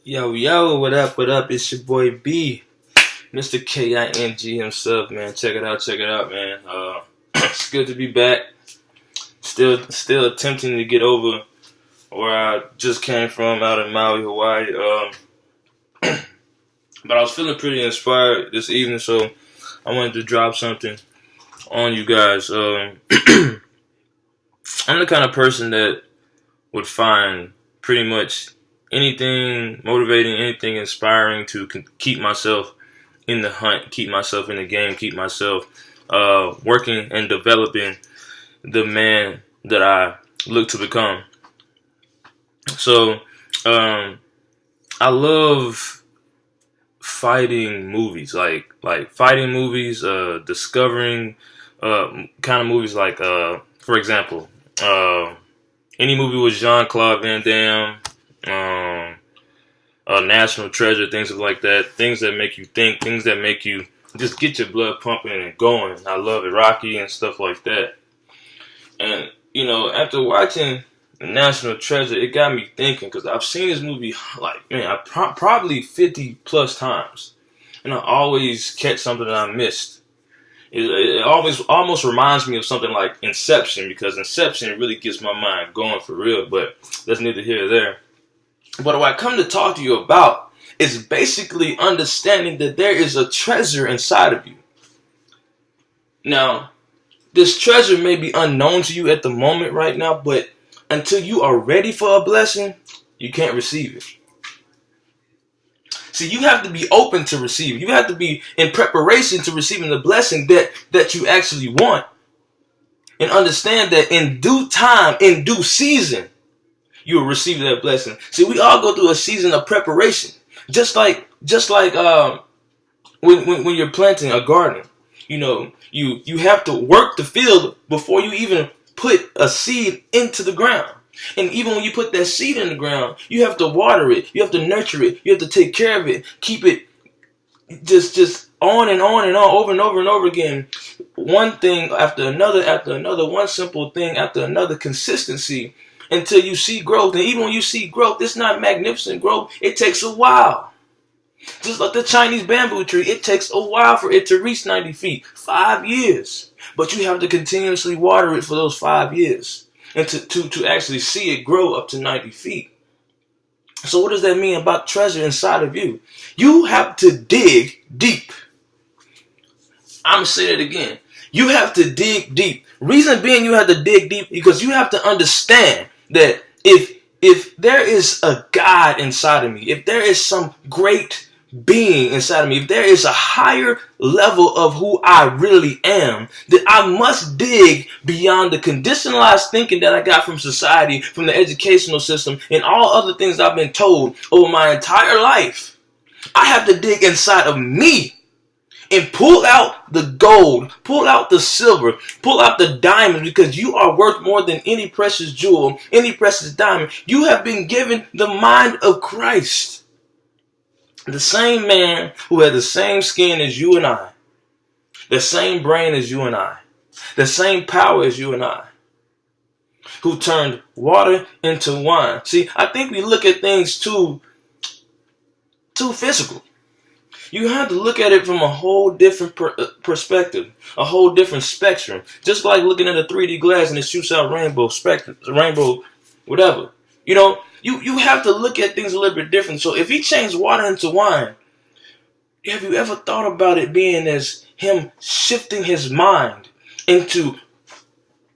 Yo, yo, what up, what up? It's your boy B, Mr. King himself, man. Check it out, man. It's good to be back. Still attempting to get over where I just came from out in Maui, Hawaii. But I was feeling pretty inspired this evening, so I wanted to drop something on you guys. I'm the kind of person that would find pretty much anything motivating, anything inspiring to keep myself in the hunt, keep myself in the game, keep myself working and developing the man that I look to become. So I love fighting movies, like fighting movies, discovering kind of movies like, for example, any movie with Jean-Claude Van Damme, National Treasure, things like that, things that make you think, things that make you just get your blood pumping and going. I love it, Rocky and stuff like that. And, you know, after watching National Treasure, it got me thinking, because I've seen this movie, probably 50 plus times. And I always catch something that I missed. It always almost reminds me of something like Inception, because Inception really gets my mind going for real, but that's neither here nor there. But what I come to talk to you about is basically understanding that there is a treasure inside of you. Now, this treasure may be unknown to you at the moment right now, but until you are ready for a blessing, you can't receive it. See, you have to be open to receive. You have to be in preparation to receiving the blessing that you actually want. And understand that in due time, in due season, you will receive that blessing. See, we all go through a season of preparation. Just like when you're planting a garden. You know, you have to work the field before you even put a seed into the ground. And even when you put that seed in the ground, you have to water it, you have to nurture it, you have to take care of it, keep it just on and on and on, over and over and over again. One thing after another, one simple thing after another, consistency until you see growth. And even when you see growth, it's not magnificent growth. It takes a while. Just like the Chinese bamboo tree, it takes a while for it to reach 90 feet, 5 years. But you have to continuously water it for those 5 years. And to actually see it grow up to 90 feet. So what does that mean about treasure inside of you? You have to dig deep. I'm going to say that again. You have to dig deep. Reason being you have to dig deep because you have to understand that if there is a God inside of me, if there is some great being inside of me, if there is a higher level of who I really am, that I must dig beyond the conditionalized thinking that I got from society, from the educational system, and all other things I've been told over my entire life. I have to dig inside of me and pull out the gold, pull out the silver, pull out the diamond, because you are worth more than any precious jewel, any precious diamond. You have been given the mind of Christ. The same man who had the same skin as you and I, the same brain as you and I, the same power as you and I, who turned water into wine. See, I think we look at things too physical. You have to look at it from a whole different perspective, a whole different spectrum. Just like looking at a 3D glass and it shoots out rainbow spectrum, rainbow, whatever. You know, you have to look at things a little bit different. So if he changed water into wine, have you ever thought about it being as him shifting his mind into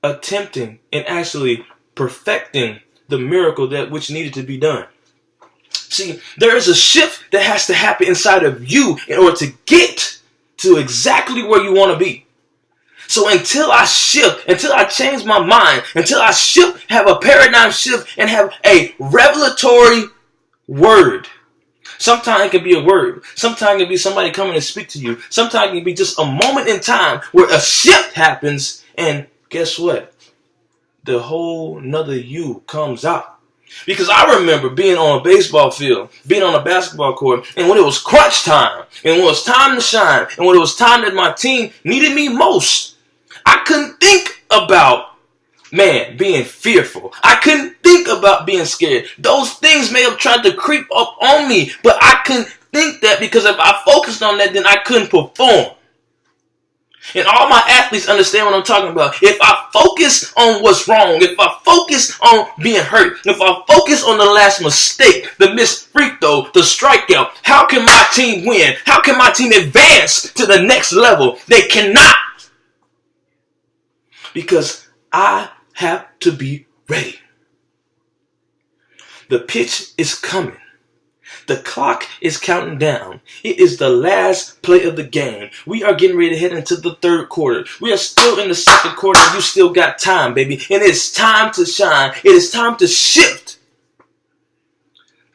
attempting and actually perfecting the miracle that which needed to be done? See, there is a shift that has to happen inside of you in order to get to exactly where you want to be. So until I shift, until I change my mind, until I shift, have a paradigm shift and have a revelatory word. Sometimes it can be a word. Sometimes it can be somebody coming to speak to you. Sometimes it can be just a moment in time where a shift happens and guess what? The whole nother you comes out. Because I remember being on a baseball field, being on a basketball court, and when it was crunch time, and when it was time to shine, and when it was time that my team needed me most, I couldn't think about man, being fearful. I couldn't think about being scared. Those things may have tried to creep up on me, but I couldn't think that, because if I focused on that, then I couldn't perform. And all my athletes understand what I'm talking about. If I focus on what's wrong, if I focus on being hurt, if I focus on the last mistake, the missed free throw, the strikeout, how can my team win? How can my team advance to the next level? They cannot. Because I have to be ready. The pitch is coming. The clock is counting down. It is the last play of the game. We are getting ready to head into the third quarter. We are still in the second quarter. You still got time, baby. And it's time to shine. It is time to shift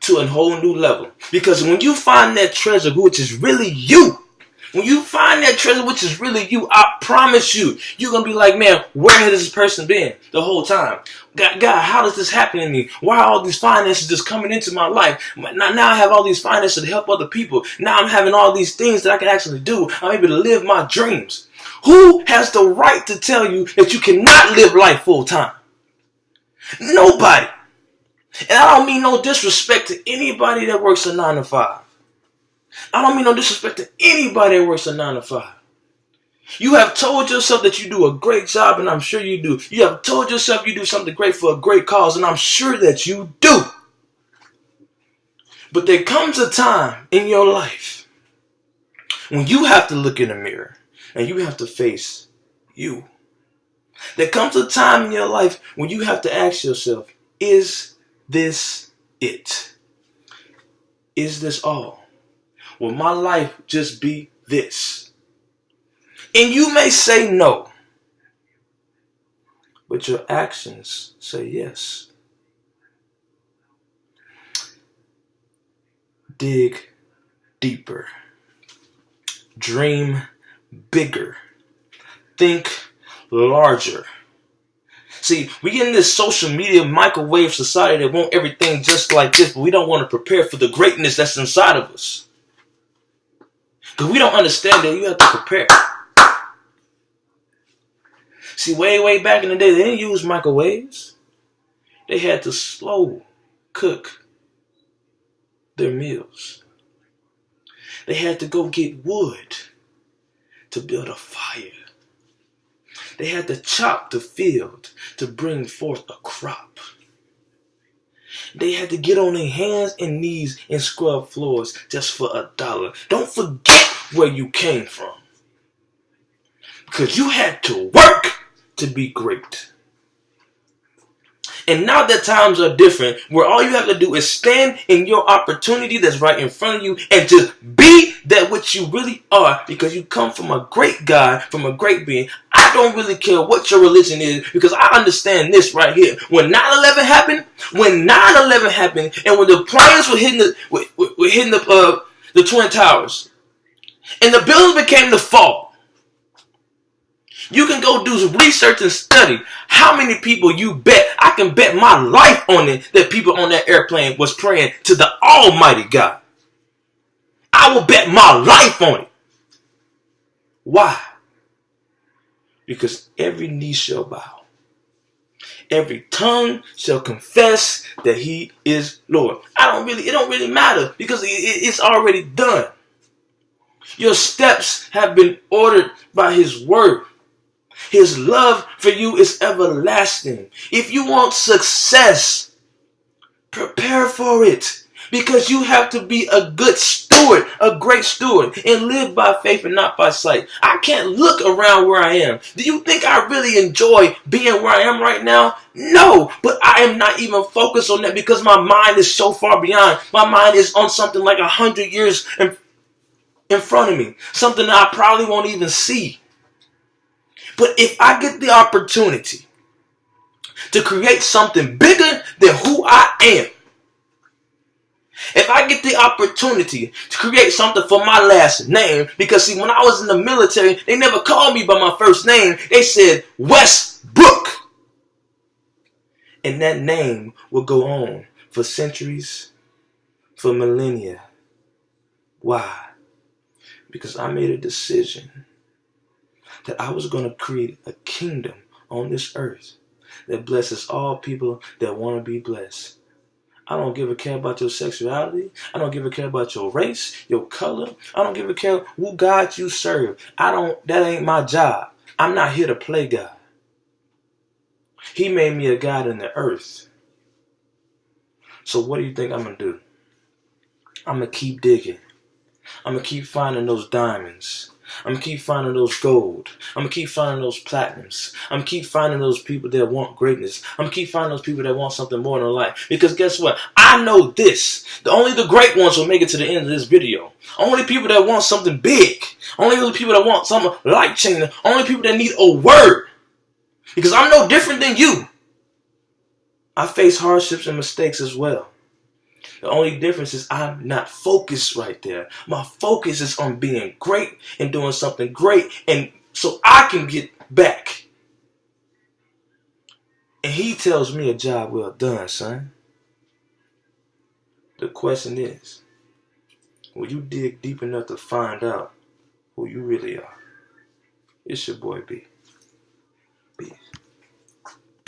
to a whole new level. Because when you find that treasure, which is really you, when you find that treasure, which is really you, I promise you, you're going to be like, man, where has this person been the whole time? God, how does this happen to me? Why are all these finances just coming into my life? Now I have all these finances to help other people. Now I'm having all these things that I can actually do. I'm able to live my dreams. Who has the right to tell you that you cannot live life full time? Nobody. And I don't mean no disrespect to anybody that works a 9 to 5. I don't mean no disrespect to anybody that works a 9 to 5. You have told yourself that you do a great job, and I'm sure you do. You have told yourself you do something great for a great cause, and I'm sure that you do. But there comes a time in your life when you have to look in the mirror and you have to face you. There comes a time in your life when you have to ask yourself, is this it? Is this all? Will my life just be this? And you may say no, but your actions say yes. Dig deeper. Dream bigger. Think larger. See, we in this social media microwave society that want everything just like this, but we don't want to prepare for the greatness that's inside of us. Because we don't understand that you have to prepare. See, way back in the day, they didn't use microwaves. They had to slow cook their meals. They had to go get wood to build a fire. They had to chop the field to bring forth a crop. They had to get on their hands and knees and scrub floors just for $1. Don't forget where you came from. Because you had to work to be great. And now that times are different, where all you have to do is stand in your opportunity that's right in front of you and just be that which you really are, because you come from a great God, from a great being. I don't really care what your religion is, because I understand this right here. When 9/11 happened, and when the planes were hitting the Twin Towers, and the buildings began to fall, you can go do some research and study how many people you bet. I can bet my life on it that people on that airplane was praying to the Almighty God. I will bet my life on it. Why? Because every knee shall bow. Every tongue shall confess that He is Lord. It don't really matter, because it's already done. Your steps have been ordered by His word. His love for you is everlasting. If you want success, prepare for it. Because you have to be a good steward, a great steward, and live by faith and not by sight. I can't look around where I am. Do you think I really enjoy being where I am right now? No, but I am not even focused on that, because my mind is so far beyond. My mind is on something like 100 years in front of me. Something that I probably won't even see. But if I get the opportunity to create something bigger than who I am, if I get the opportunity to create something for my last name, because see, when I was in the military, they never called me by my first name. They said Westbrook. And that name will go on for centuries, for millennia. Why? Because I made a decision that I was going to create a kingdom on this earth that blesses all people that want to be blessed. I don't give a care about your sexuality. I don't give a care about your race, your color. I don't give a care who God you serve. That ain't my job. I'm not here to play God. He made me a God in the earth. So what do you think I'm going to do? I'm going to keep digging. I'm going to keep finding those diamonds. I'm going to keep finding those gold. I'm going to keep finding those platinums. I'm going to keep finding those people that want greatness. I'm going to keep finding those people that want something more than life. Because guess what? I know this. Only the great ones will make it to the end of this video. Only people that want something big. Only the people that want something life-changing. Only people that need a word. Because I'm no different than you. I face hardships and mistakes as well. The only difference is I'm not focused right there. My focus is on being great and doing something great, and so I can get back. And he tells me a job well done, son. The question is, will you dig deep enough to find out who you really are? It's your boy B.